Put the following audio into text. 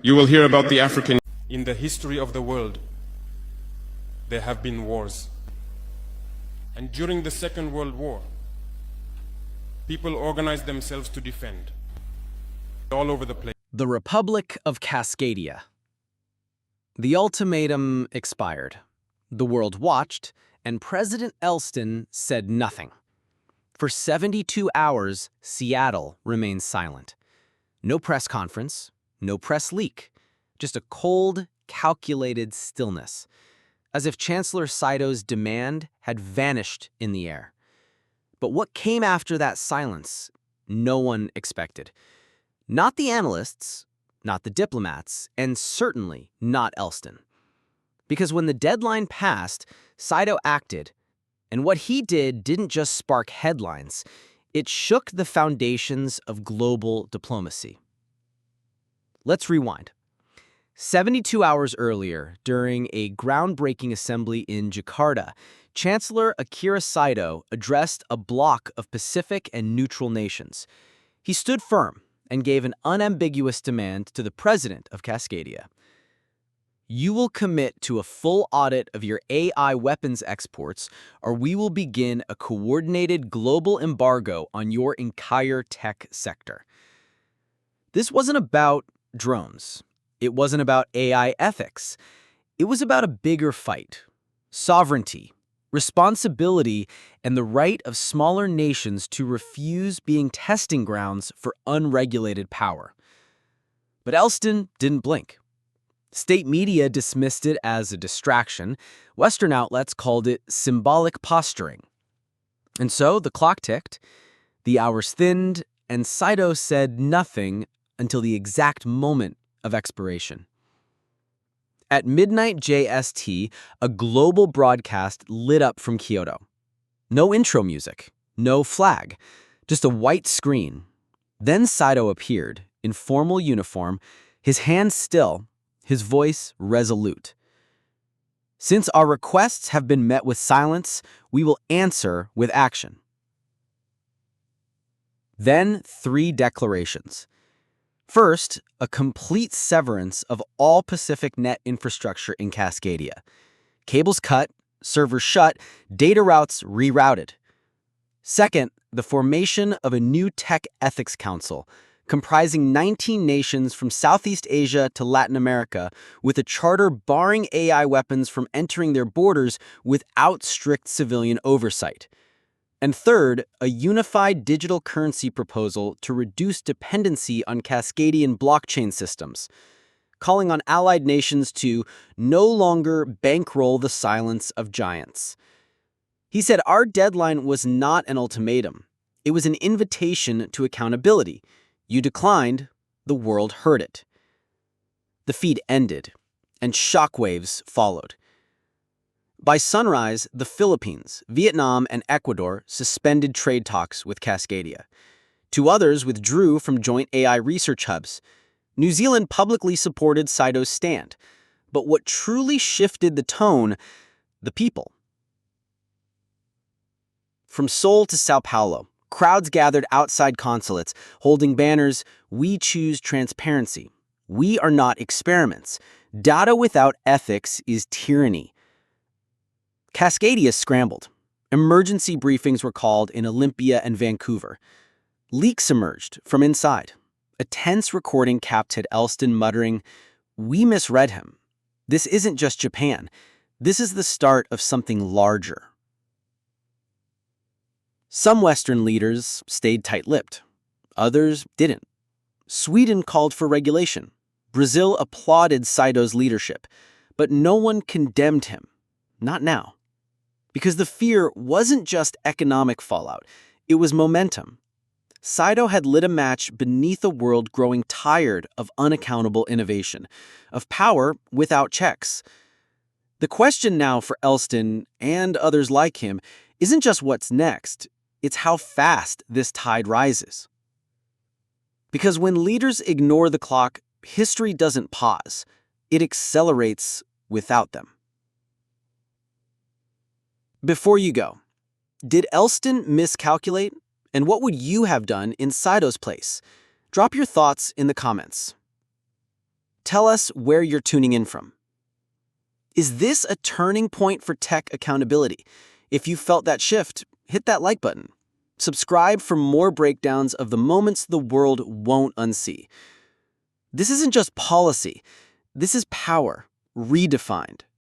You will hear about the African. In the history of the world, there have been wars. And during the Second World War, people organized themselves to defend all over the place. The Republic of Cascadia. The ultimatum expired. The world watched, and President Elston said nothing. For 72 hours, Seattle remained silent. No press conference, no press leak, just a cold, calculated stillness, as if Chancellor Saido's demand had vanished in the air. But what came after that silence, no one expected. Not the analysts, not the diplomats, and certainly not Elston. Because when the deadline passed, Saido acted, and what he did didn't just spark headlines, it shook the foundations of global diplomacy. Let's rewind. 72 hours earlier, during a groundbreaking assembly in Jakarta, Chancellor Akira Saido addressed a bloc of Pacific and neutral nations. He stood firm and gave an unambiguous demand to the president of Cascadia. You will commit to a full audit of your AI weapons exports, or we will begin a coordinated global embargo on your entire tech sector. This wasn't about drones. It wasn't about AI ethics. It was about a bigger fight: sovereignty, responsibility, and the right of smaller nations to refuse being testing grounds for unregulated power. But Elston didn't blink. State media dismissed it as a distraction. Western outlets called it symbolic posturing. And so the clock ticked, the hours thinned, and Saido said nothing until the exact moment of expiration. At midnight JST, a global broadcast lit up from Kyoto. No intro music, no flag, just a white screen. Then Saido appeared, in formal uniform, his hands still, his voice resolute. Since our requests have been met with silence, we will answer with action. Then 3 declarations. First, a complete severance of all Pacific net infrastructure in Cascadia. Cables cut, servers shut, data routes rerouted. Second, the formation of a new Tech Ethics Council, comprising 19 nations from Southeast Asia to Latin America, with a charter barring AI weapons from entering their borders without strict civilian oversight. And third, a unified digital currency proposal to reduce dependency on Cascadian blockchain systems, calling on allied nations to no longer bankroll the silence of giants. He said our deadline was not an ultimatum. It was an invitation to accountability. You declined, the world heard it. The feed ended, and shockwaves followed. By sunrise, the Philippines, Vietnam, and Ecuador suspended trade talks with Cascadia. 2 others withdrew from joint AI research hubs. New Zealand publicly supported Saido's stand. But what truly shifted the tone, the people. From Seoul to Sao Paulo, crowds gathered outside consulates, holding banners, "We choose transparency. We are not experiments. Data without ethics is tyranny." Cascadia scrambled. Emergency briefings were called in Olympia and Vancouver. Leaks emerged from inside. A tense recording captured Elston muttering, "We misread him. This isn't just Japan. This is the start of something larger." Some Western leaders stayed tight-lipped. Others didn't. Sweden called for regulation. Brazil applauded Saido's leadership. But no one condemned him. Not now. Because the fear wasn't just economic fallout, it was momentum. Saido had lit a match beneath a world growing tired of unaccountable innovation, of power without checks. The question now for Elston and others like him isn't just what's next, it's how fast this tide rises. Because when leaders ignore the clock, history doesn't pause, it accelerates without them. Before you go, did Elston miscalculate? And what would you have done in Saido's place? Drop your thoughts in the comments. Tell us where you're tuning in from. Is this a turning point for tech accountability? If you felt that shift, hit that like button. Subscribe for more breakdowns of the moments the world won't unsee. This isn't just policy. This is power, redefined.